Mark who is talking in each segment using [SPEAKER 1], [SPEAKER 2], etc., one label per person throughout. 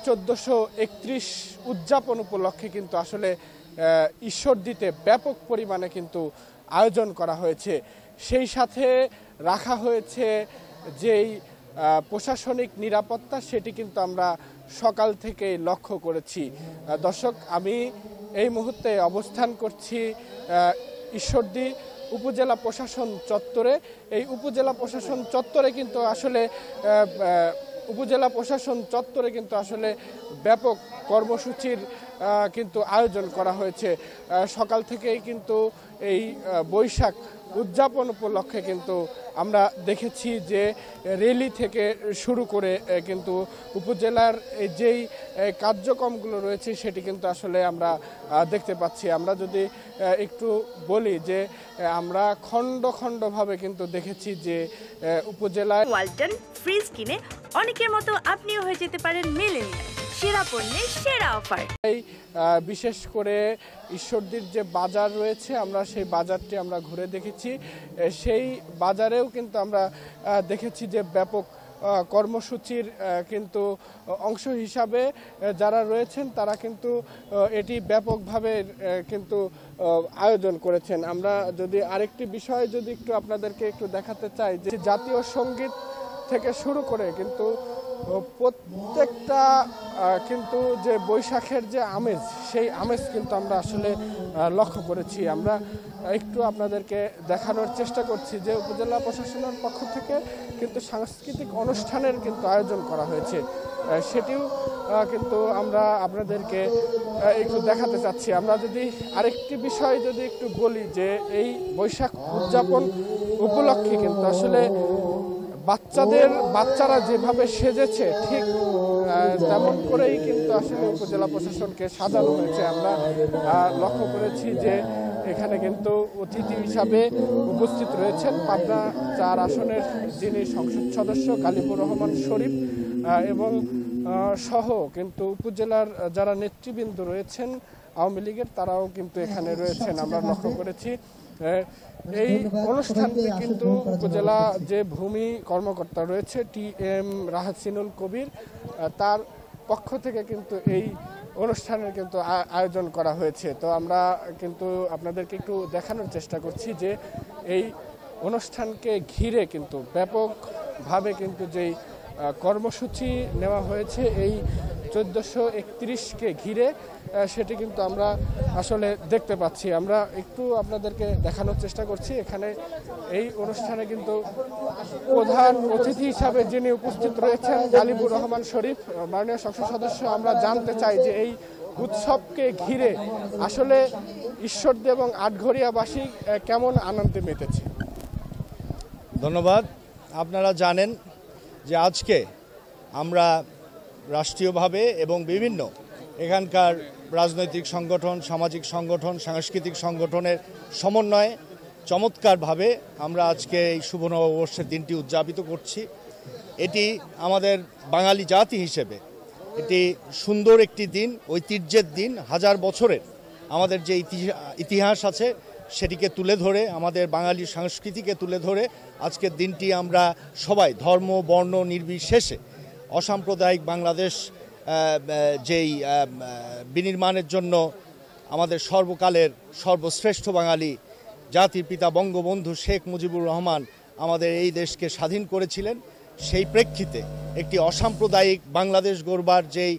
[SPEAKER 1] 1431 উদযাপন উপলক্ষে কিন্তু আসলে ঈশ্বরদীতে ব্যাপক পরিমাণে কিন্তু আয়োজন করা হয়েছে। সেই সাথে রাখা হয়েছে যেই প্রশাসনিক নিরাপত্তা, সেটি কিন্তু আমরা সকাল থেকে লক্ষ্য করেছি। দর্শক, আমি এই মুহূর্তে অবস্থান করছি ঈশ্বরদী উপজেলা প্রশাসন চত্বরে। এই উপজেলা প্রশাসন চত্বরে কিন্তু আসলে ব্যাপক কর্মসূচির কিন্তু আয়োজন করা হয়েছে। সকাল থেকেই কিন্তু এই বৈশাখ উদযাপন উপলক্ষে কিন্তু আমরা দেখেছি যে র্যালি থেকে শুরু করে কিন্তু উপজেলার যেই কার্যক্রমগুলো রয়েছে সেটি কিন্তু আসলে আমরা দেখতে পাচ্ছি। আমরা যদি একটু বলি যে আমরা খণ্ড খণ্ডভাবে কিন্তু দেখেছি যে উপজেলায়
[SPEAKER 2] ওয়ালটন ফ্রিজ কিনে অনেকের মতো আপনিও হয়ে যেতে পারেন মিলেনিয়াল সেরা পণ্যের সেরা অফার।
[SPEAKER 1] বিশেষ করে ঈশ্বরদীর যে বাজার রয়েছে, আমরা সেই বাজারটি আমরা ঘুরে দেখেছি। সেই বাজারেও কিন্তু আমরা দেখেছি যে ব্যাপক কর্মসূচির কিন্তু অংশ হিসাবে যারা রয়েছেন তারা কিন্তু এটি ব্যাপকভাবে কিন্তু আয়োজন করেছেন। আমরা যদি আরেকটি বিষয় যদি একটু আপনাদেরকে একটু দেখাতে চাই যে জাতীয় সঙ্গীত থেকে শুরু করে কিন্তু প্রত্যেকটা কিন্তু যে বৈশাখের যে আমেজ, সেই আমেজ কিন্তু আমরা আসলে লক্ষ্য করেছি। আমরা একটু আপনাদেরকে দেখানোর চেষ্টা করছি যে উপজেলা প্রশাসনের পক্ষ থেকে কিন্তু সাংস্কৃতিক অনুষ্ঠানের কিন্তু আয়োজন করা হয়েছে, সেটিও কিন্তু আমরা আপনাদেরকে একটু দেখাতে চাচ্ছি। আমরা যদি আরেকটি বিষয় যদি একটু বলি যে এই বৈশাখ উদযাপন উপলক্ষে কিন্তু আসলে বাচ্চারা যেভাবে সেজেছে ঠিক তেমন করেই কিন্তু আসলে উপজেলা প্রশাসনকে সাজানো হয়েছে। আমরা লক্ষ্য করেছি যে এখানে কিন্তু অতিথি হিসাবে উপস্থিত রয়েছেন পাবনা 4 আসনের যিনি সংসদ সদস্য গালিবুর রহমান শরীফ এবং সহ কিন্তু উপজেলার যারা নেতৃবৃন্দ রয়েছেন আওয়ামী লীগের, তারাও কিন্তু এখানে রয়েছেন। আমরা লক্ষ্য করেছি এই অনুষ্ঠানটি কিন্তু উপজেলা যে ভূমি কর্মকর্তা রয়েছে TM রাহাসিনুল কবির, তার পক্ষ থেকে কিন্তু এই অনুষ্ঠানের কিন্তু আয়োজন করা হয়েছে। তো আমরা কিন্তু আপনাদেরকে একটু দেখানোর চেষ্টা করছি যে এই অনুষ্ঠানকে ঘিরে কিন্তু ব্যাপকভাবে কিন্তু যেই কর্মসূচি নেওয়া হয়েছে এই 1431কে ঘিরে, সেটি কিন্তু আমরা আসলে দেখতে পাচ্ছি। আমরা একটু আপনাদেরকে দেখানোর চেষ্টা করছি। এখানে এই অনুষ্ঠানে কিন্তু প্রধান অতিথি হিসাবে যিনি উপস্থিত রয়েছেন গালিবুর রহমান শরীফ, মাননীয় সংসদ সদস্য। আমরা জানতে চাই যে এই উৎসবকে ঘিরে আসলে ঈশ্বরদী এবং আটঘরিয়াবাসী কেমন আনন্দে মেতেছে।
[SPEAKER 3] ধন্যবাদ। আপনারা জানেন যে আজকে আমরা রাষ্ট্রীয়ভাবে এবং বিভিন্ন এখানকার রাজনৈতিক সংগঠন, সামাজিক সংগঠন, সাংস্কৃতিক সংগঠনের সমন্বয়ে চমৎকারভাবে আমরা আজকে এই শুভ নববর্ষের দিনটি উদযাপিত করছি। এটি আমাদের বাঙালি জাতি হিসেবে এটি সুন্দর একটি দিন, ঐতিহ্যের দিন। হাজার বছরের আমাদের যে ইতিহাস আছে সেটিকে তুলে ধরে, আমাদের বাঙালি সংস্কৃতিকে তুলে ধরে আজকের দিনটি আমরা সবাই ধর্ম বর্ণ নির্বিশেষে অসাম্প্রদায়িক বাংলাদেশ যেই বিনির্মাণের জন্য আমাদের সর্বকালের সর্বশ্রেষ্ঠ বাঙালি জাতির পিতা বঙ্গবন্ধু শেখ মুজিবুর রহমান আমাদের এই দেশকে স্বাধীন করেছিলেন, সেই প্রেক্ষিতে একটি অসাম্প্রদায়িক বাংলাদেশ গড়বার যেই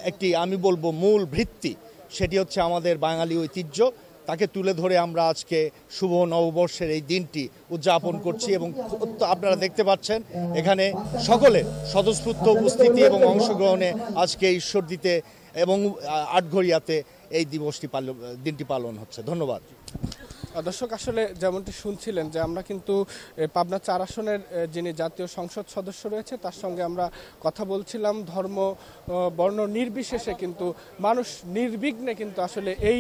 [SPEAKER 3] একটি আমি বলবো মূল ভিত্তি, সেটি হচ্ছে আমাদের বাঙালি ঐতিহ্য। তাকে তুলে ধরে আমরা আজকে শুভ নববর্ষের এই দিনটি উদযাপন করছি এবং আপনারা দেখতে পাচ্ছেন এখানে সকলে স্বতঃস্ফূর্ত উপস্থিতি এবং অংশগ্রহণে আজকে ঈশ্বরদীতে এবং আটঘরিয়াতে এই দিনটি পালন হচ্ছে। ধন্যবাদ।
[SPEAKER 1] দর্শক, আসলে যেমনটি শুনছিলেন যে আমরা কিন্তু পাবনা 4 আসনের যিনি জাতীয় সংসদ সদস্য রয়েছে তার সঙ্গে আমরা কথা বলছিলাম। ধর্ম বর্ণ নির্বিশেষে কিন্তু মানুষ নির্বিঘ্নে কিন্তু আসলে এই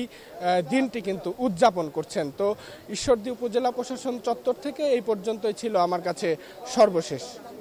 [SPEAKER 1] দিনটি কিন্তু উদযাপন করছেন। তো ঈশ্বরদী উপজেলা প্রশাসন চত্বর থেকে এই পর্যন্তই ছিল আমার কাছে সর্বশেষ।